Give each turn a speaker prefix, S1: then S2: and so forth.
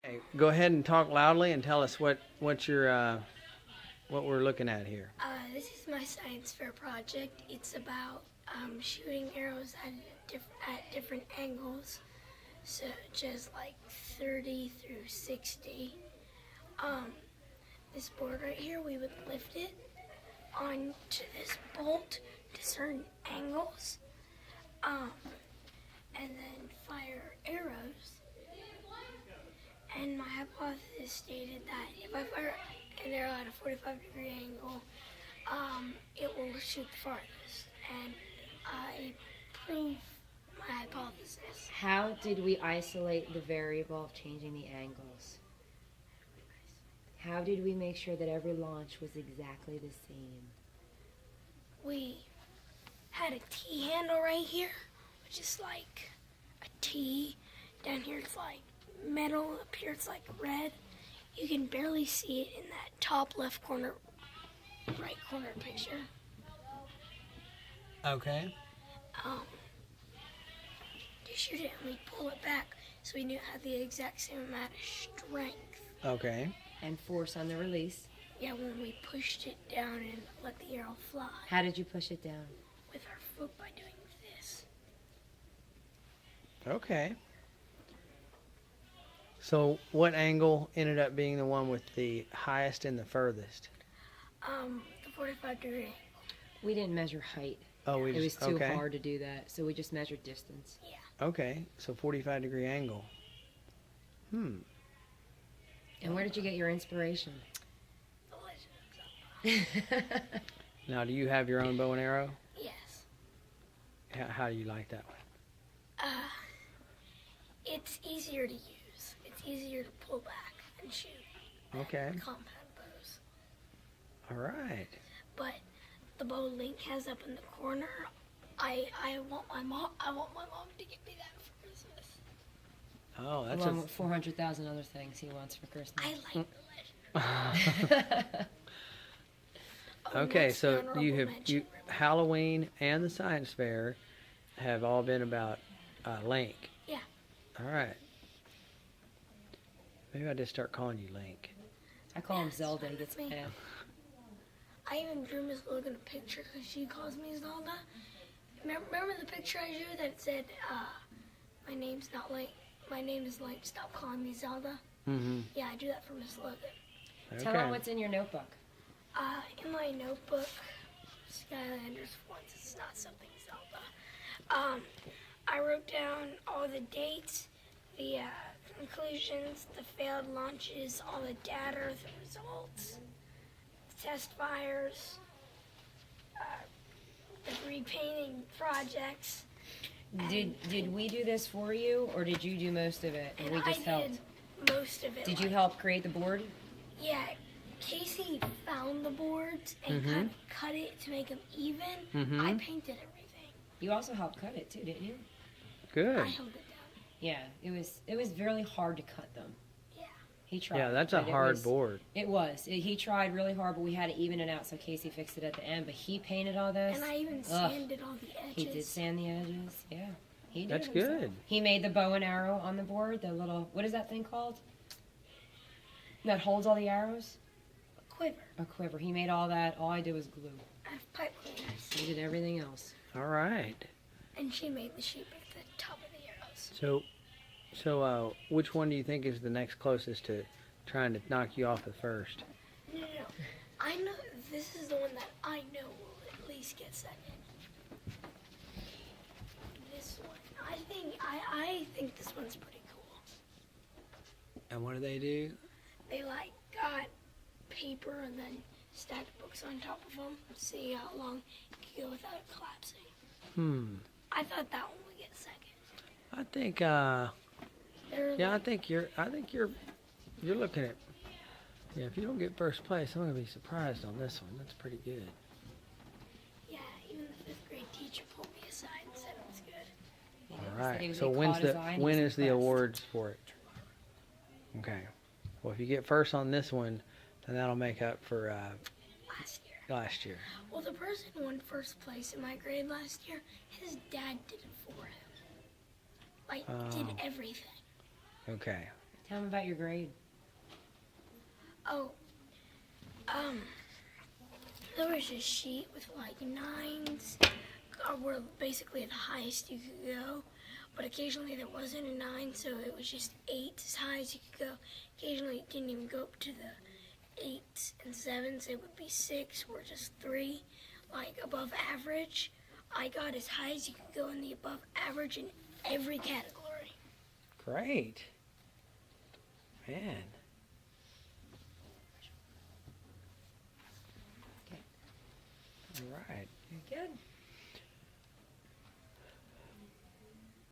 S1: Hey, go ahead and talk loudly and tell us what what we're looking at here.
S2: This is my science fair project. It's about shooting arrows at different angles, such as like 30 through 60. Um, this board right here, we would lift it onto this bolt to certain angles, and then fire arrows. And my hypothesis stated that if I fire an arrow at a 45-degree angle, it will shoot the farthest. And I proved my hypothesis.
S3: How did we isolate the variable of changing the angles? How did we make sure that every launch was exactly the same?
S2: We had a T handle right here, which is like a T. Down here it's like metal, up here it's like red. You can barely see it in that top left corner, right corner picture.
S1: Okay.
S2: To shoot it and we pull it back so we knew it had the exact same amount of strength.
S1: Okay.
S3: And force on the release.
S2: Yeah, when we pushed it down and let the arrow fly
S3: How did you push it down?
S2: with our foot by doing this.
S1: Okay. So what angle ended up being the one with the highest and the furthest?
S2: The 45-degree.
S3: We didn't measure height.
S1: Oh, we
S3: It was
S1: just
S3: too
S1: okay.
S3: hard to do that, so we just measured distance.
S2: Yeah.
S1: Okay. So 45-degree angle.
S3: And where did you get your inspiration?
S2: The Legend of Zelda.
S1: Now, do you have your own bow and arrow?
S2: Yes.
S1: How do you like that one?
S2: It's easier to use. It's easier to pull back and shoot.
S1: Okay.
S2: Compound bows.
S1: All right.
S2: But the bow Link has up in the corner, I want my mom to get me that for Christmas.
S1: Oh, that's
S3: Along with 400,000 other things he wants for Christmas.
S2: I like the Legend of Zelda.
S1: Okay,
S2: next
S1: so
S2: honorable
S1: you
S2: mention,
S1: Halloween and the science fair have all been about Link.
S2: Yeah.
S1: All right. Maybe I just start calling you Link.
S3: I call him
S2: Yes,
S3: Zelda. He
S2: fine
S3: gets
S2: with me.
S3: mad.
S2: I even drew Miss Logan a picture because she calls me Zelda. Remember the picture I drew that said, my name's not Link, my name is Link, stop calling me Zelda?
S1: Mm-hmm.
S2: Yeah, I drew that for Miss Logan.
S1: Okay.
S3: Tell him what's in your notebook.
S2: In my notebook, Skylanders once, it's not something Zelda. I wrote down all the dates, the conclusions, the failed launches, all the data, the results, the test fires, the repainting projects.
S3: Did we do this for you, or did you do most of it and we just
S2: I
S3: helped?
S2: did most of it.
S3: Did you
S2: like-
S3: help create the board?
S2: Yeah, Casey found the boards and kind of cut it to make them even. I painted everything.
S3: You also helped cut it too, didn't you?
S1: Good.
S2: I held it down.
S3: Yeah, it was really hard to cut them.
S2: Yeah.
S3: He tried.
S1: Yeah, that's a
S3: but
S1: hard board.
S3: It was. He tried really hard, but we had to even it out, so Casey fixed it at the end. But he painted all this.
S2: And I even
S3: Ugh.
S2: sanded all the edges.
S3: He did sand the edges. Yeah, he did.
S1: That's
S3: it himself.
S1: good.
S3: He made the bow and arrow on the board. The little, what is that thing called? That holds all the arrows?
S2: A quiver.
S3: A quiver. He made all that. All I did was glue.
S2: I have pipe cleaners.
S3: He did everything else.
S1: All right.
S2: And she made the shape at the top of the arrows.
S1: So which one do you think is the next closest to trying to knock you off the first?
S2: No. I know this is the one that I know will at least get second. This one. I think this one's pretty cool.
S1: And what do they do?
S2: They like got paper and then stacked books on top of them. See how long it can go without it collapsing. I thought that one would get second.
S1: I think
S2: They're
S1: yeah, I
S2: like,
S1: think you're looking at, yeah, if you don't get first place, I'm going to be surprised on this one. That's pretty good.
S2: yeah, even the 5th grade teacher pulled me aside and said it was good.
S3: He
S1: All
S3: said he
S1: right.
S3: was
S1: So
S3: gonna
S1: when's
S3: call his
S1: the
S3: eye and
S1: when
S3: he's
S1: is the
S3: impressed.
S1: awards for it? Okay. Well, if you get first on this one, then that'll make up for
S2: Last year.
S1: last year.
S2: Well, the person who won first place in my grade last year, his dad did it for him. Like, did
S1: Oh.
S2: everything.
S1: Okay.
S3: Tell them about your grade.
S2: Oh, there was a sheet with like 9s, were basically the highest you could go. But occasionally there wasn't a 9, so it was just 8 as high as you could go. Occasionally it didn't even go up to the 8s and 7s. It would be 6 or just 3, like above average. I got as high as you could go in the above average in every category.
S1: Great. Man.
S3: Okay.
S1: All right.
S3: Very good.